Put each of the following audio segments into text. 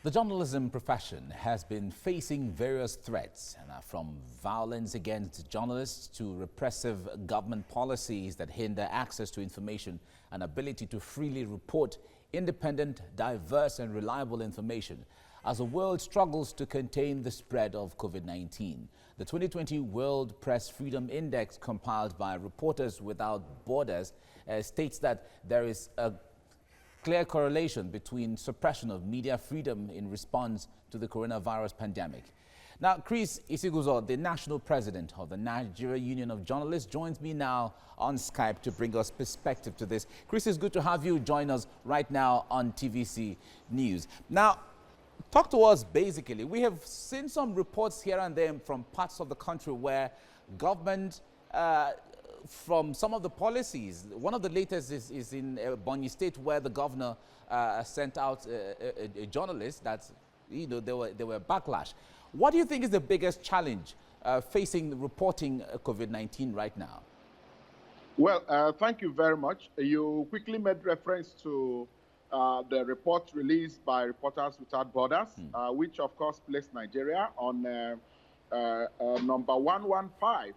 The journalism profession has been facing various threats, from violence against journalists to repressive government policies that hinder access to information and ability to freely report independent, diverse and reliable information as the world struggles to contain the spread of COVID-19. The 2020 World Press Freedom Index, compiled by Reporters Without Borders, states that there is a clear correlation between suppression of media freedom in response to the coronavirus pandemic. Now, Chris Isiguzo, the national president of the Nigerian Union of Journalists, joins me now on Skype to bring us perspective to this. Chris, it's good to have you join us right now on TVC News. Now, talk to us basically. We have seen some reports here and there from parts of the country where government from some of the policies. One of the latest is in Bonny State, where the governor sent out a journalist that, there were backlash. What do you think is the biggest challenge facing reporting COVID-19 right now? Well, thank you very much. You quickly made reference to the report released by Reporters Without Borders, which of course placed Nigeria on number 115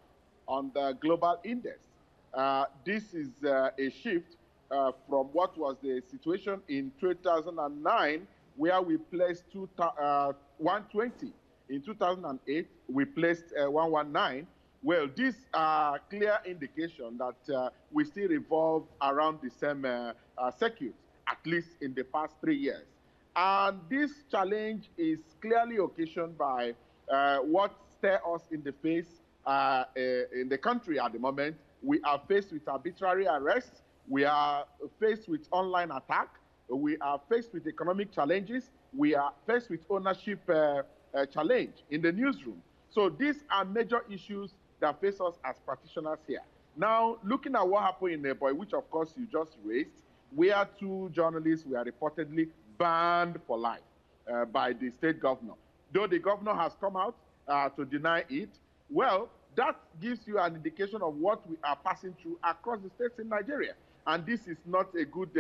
on the global index. This is a shift from what was the situation in 2009, where we placed 120. In 2008, we placed 119. Well, this clear indication that we still revolve around the same circuit, at least in the past 3 years. And this challenge is clearly occasioned by what stares us in the face in the country at the moment. We are faced with arbitrary arrests. We are faced with online attack. We are faced with economic challenges. We are faced with ownership challenge in the newsroom. So these are major issues that face us as practitioners here. Now, looking at what happened in Neboy, which of course you just raised, where 2 journalists were reportedly banned for life by the state governor. Though the governor has come out to deny it, well, that gives you an indication of what we are passing through across the states in Nigeria. And this is not a good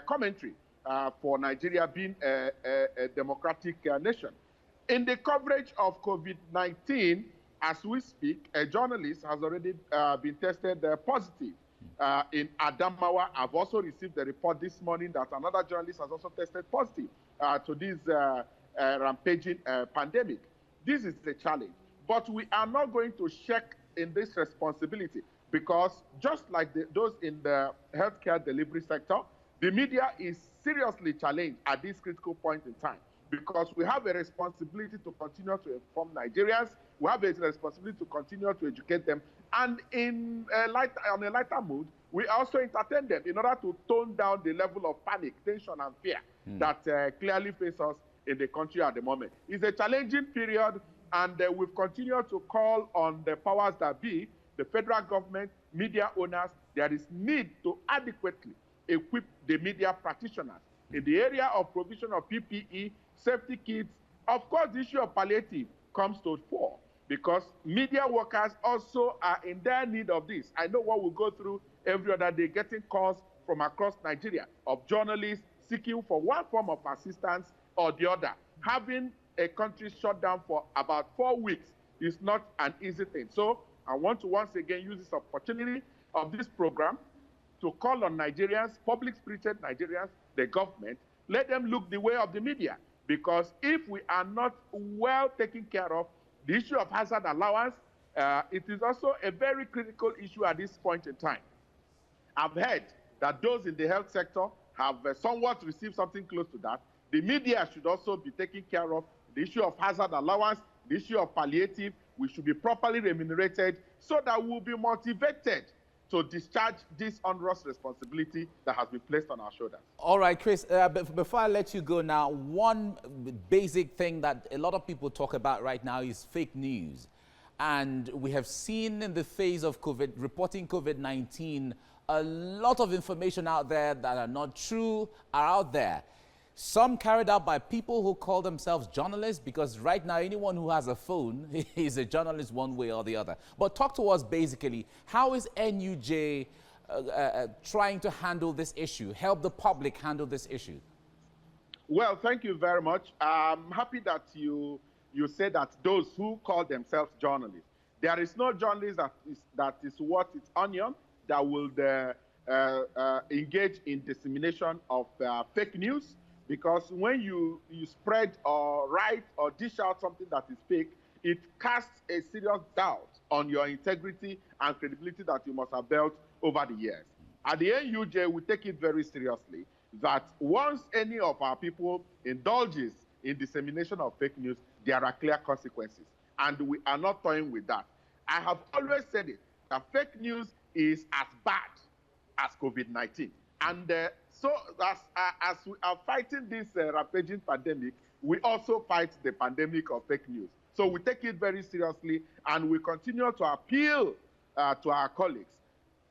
commentary for Nigeria being a democratic nation. In the coverage of COVID-19, as we speak, a journalist has already been tested positive. In Adamawa, I've also received a report this morning that another journalist has also tested positive to this rampaging pandemic. This is a challenge. But we are not going to shirk in this responsibility, because just like those in the healthcare delivery sector, the media is seriously challenged at this critical point in time, because we have a responsibility to continue to inform Nigerians. We have a responsibility to continue to educate them. And on a lighter mood, we also entertain them in order to tone down the level of panic, tension, and fear that clearly face us in the country at the moment. It's a challenging period, and we've continued to call on the powers that be, the federal government, media owners. There is need to adequately equip the media practitioners in the area of provision of PPE, safety kits. Of course, the issue of palliative comes to fore, because media workers also are in their need of this. I know what we go through every other day, getting calls from across Nigeria of journalists seeking for one form of assistance or the other. Having a country shut down for about 4 weeks is not an easy thing. So I want to once again use this opportunity of this program to call on Nigerians, public-spirited Nigerians, the government, let them look the way of the media. Because if we are not well taken care of, the issue of hazard allowance, it is also a very critical issue at this point in time. I've heard that those in the health sector have somewhat received something close to that. The media should also be taking care of the issue of hazard allowance, the issue of palliative. We should be properly remunerated so that we'll be motivated to discharge this onerous responsibility that has been placed on our shoulders. All right, Chris, before I let you go now, one basic thing that a lot of people talk about right now is fake news. And we have seen in the phase of reporting COVID-19, a lot of information out there that are not true are out there. Some carried out by people who call themselves journalists, because right now anyone who has a phone is a journalist one way or the other. But talk to us basically, how is NUJ trying to handle this issue, help the public handle this issue? Well, thank you very much. I'm happy that you say that those who call themselves journalists, there is no journalist that is worth its onion that will engage in dissemination of fake news, because when you spread or write or dish out something that is fake, it casts a serious doubt on your integrity and credibility that you must have built over the years. At the NUJ, we take it very seriously that once any of our people indulges in dissemination of fake news, there are clear consequences. And we are not toying with that. I have always said it, that fake news is as bad as COVID-19. And so as we are fighting this rampaging pandemic, we also fight the pandemic of fake news. So we take it very seriously, and we continue to appeal to our colleagues.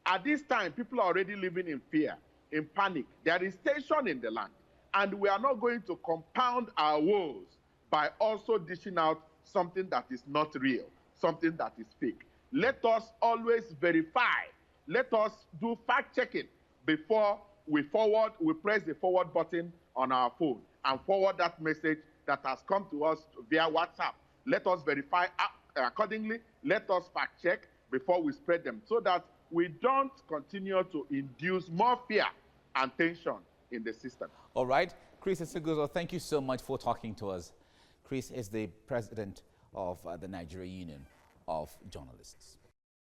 At this time, people are already living in fear, in panic. There is tension in the land, and we are not going to compound our woes by also dishing out something that is not real, something that is fake. Let us always verify. Let us do fact-checking before we press the forward button on our phone and forward that message that has come to us via WhatsApp. Let us verify accordingly. Let us fact-check before we spread them, so that we don't continue to induce more fear and tension in the system. All right. Chris Isiguzo, thank you so much for talking to us. Chris is the president of the Nigerian Union of Journalists.